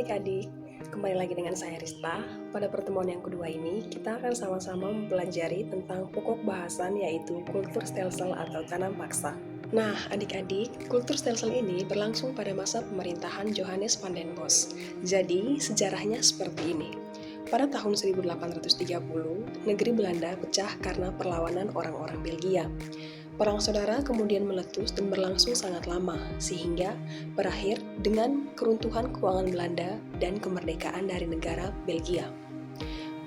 adik-adik, kembali lagi dengan saya Rista. Pada pertemuan yang kedua ini, kita akan sama-sama mempelajari tentang pokok bahasan yaitu kultur stelsel atau tanam paksa. Nah, adik-adik, kultur stelsel ini berlangsung pada masa pemerintahan Johannes van den Bosch. Jadi, sejarahnya seperti ini. Pada tahun 1830, negeri Belanda pecah karena perlawanan orang-orang Belgia. Perang saudara kemudian meletus dan berlangsung sangat lama, sehingga berakhir dengan keruntuhan keuangan Belanda dan kemerdekaan dari negara Belgia.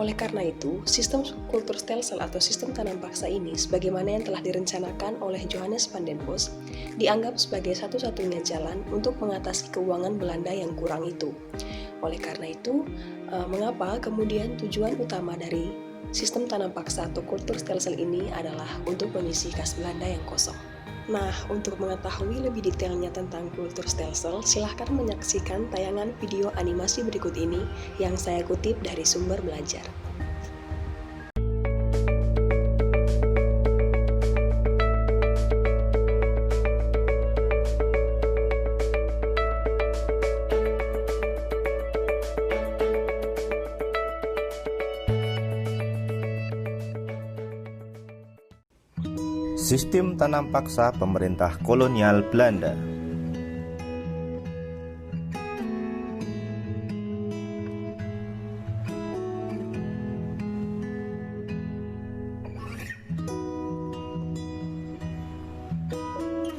Oleh karena itu, sistem kultur stelsel atau sistem tanam paksa ini, sebagaimana yang telah direncanakan oleh Johannes van den Bosch, dianggap sebagai satu-satunya jalan untuk mengatasi keuangan Belanda yang kurang itu. Oleh karena itu, mengapa kemudian tujuan utama dari sistem tanam paksa atau kultur stelsel ini adalah untuk mengisi kas Belanda yang kosong. Nah, untuk mengetahui lebih detailnya tentang kultur stelsel, silahkan menyaksikan tayangan video animasi berikut ini yang saya kutip dari sumber belajar. Sistem tanam paksa pemerintah kolonial Belanda.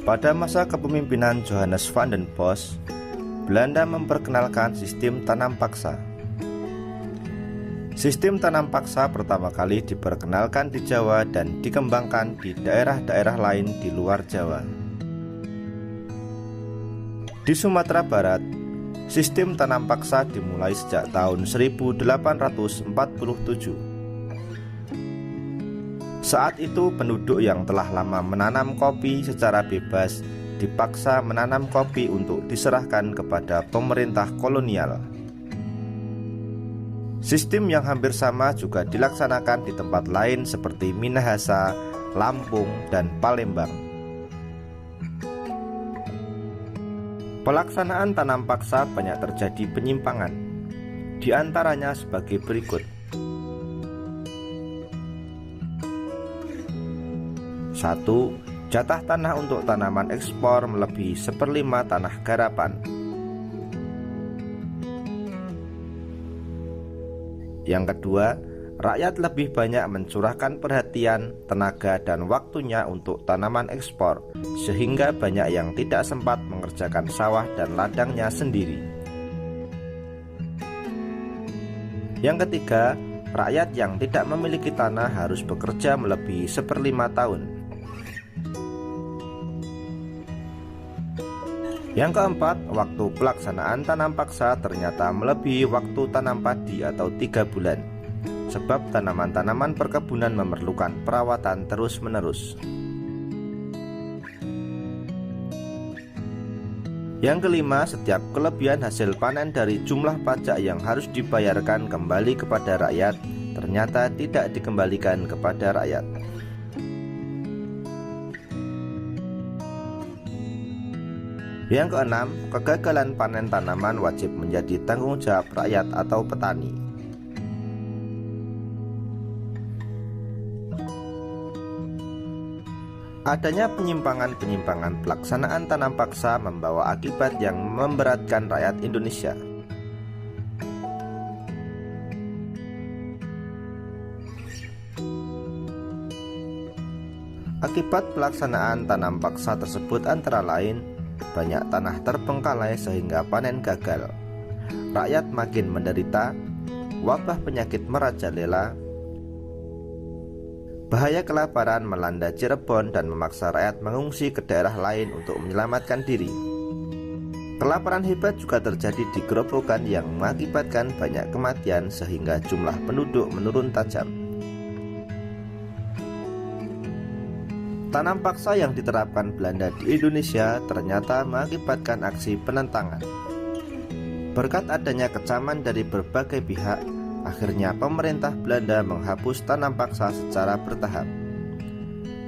Pada masa kepemimpinan Johannes van den Bosch, Belanda memperkenalkan sistem tanam paksa. Sistem tanam paksa pertama kali diperkenalkan di Jawa dan dikembangkan di daerah-daerah lain di luar Jawa. Di Sumatera Barat, sistem tanam paksa dimulai sejak tahun 1847. Saat itu penduduk yang telah lama menanam kopi secara bebas dipaksa menanam kopi untuk diserahkan kepada pemerintah kolonial. Sistem yang hampir sama juga dilaksanakan di tempat lain seperti Minahasa, Lampung, dan Palembang. Pelaksanaan tanam paksa banyak terjadi penyimpangan, di antaranya sebagai berikut. 1. Jatah tanah untuk tanaman ekspor melebihi 1/5 tanah garapan. Yang kedua, rakyat lebih banyak mencurahkan perhatian, tenaga, dan waktunya untuk tanaman ekspor, sehingga banyak yang tidak sempat mengerjakan sawah dan ladangnya sendiri. Yang ketiga, rakyat yang tidak memiliki tanah harus bekerja melebihi 1/5 tahun. Yang keempat, waktu pelaksanaan tanam paksa ternyata melebihi waktu tanam padi atau 3 bulan, sebab tanaman-tanaman perkebunan memerlukan perawatan terus-menerus. Yang kelima, setiap kelebihan hasil panen dari jumlah pajak yang harus dibayarkan kembali kepada rakyat ternyata tidak dikembalikan kepada rakyat. Yang keenam, kegagalan panen tanaman wajib menjadi tanggung jawab rakyat atau petani. Adanya penyimpangan-penyimpangan pelaksanaan tanam paksa membawa akibat yang memberatkan rakyat Indonesia. Akibat pelaksanaan tanam paksa tersebut antara lain banyak tanah terbengkalai sehingga panen gagal, rakyat makin menderita, wabah penyakit merajalela, bahaya kelaparan melanda Cirebon dan memaksa rakyat mengungsi ke daerah lain untuk menyelamatkan diri. Kelaparan hebat juga terjadi di Gerobokan yang mengakibatkan banyak kematian sehingga jumlah penduduk menurun tajam. Tanam paksa yang diterapkan Belanda di Indonesia ternyata mengakibatkan aksi penentangan. Berkat adanya kecaman dari berbagai pihak, akhirnya pemerintah Belanda menghapus tanam paksa secara bertahap.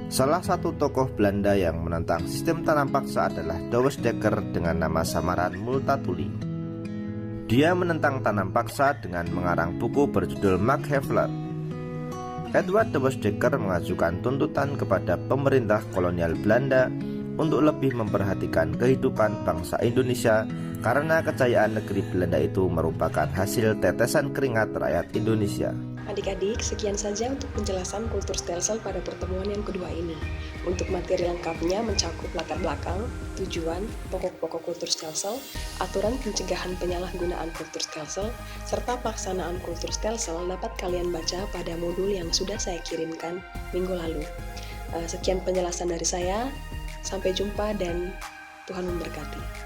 Salah satu tokoh Belanda yang menentang sistem tanam paksa adalah Douwes Dekker dengan nama samaran Multatuli. Dia menentang tanam paksa dengan mengarang buku berjudul Mark Havelaar. Edward de Vosdekker mengajukan tuntutan kepada pemerintah kolonial Belanda untuk lebih memperhatikan kehidupan bangsa Indonesia karena kejayaan negeri Belanda itu merupakan hasil tetesan keringat rakyat Indonesia. Adik-adik, sekian saja untuk penjelasan kultur stelsel pada pertemuan yang kedua ini. Untuk materi lengkapnya mencakup latar belakang, tujuan, pokok-pokok kultur stelsel, aturan pencegahan penyalahgunaan kultur stelsel, serta pelaksanaan kultur stelsel dapat kalian baca pada modul yang sudah saya kirimkan minggu lalu. Sekian penjelasan dari saya, sampai jumpa dan Tuhan memberkati.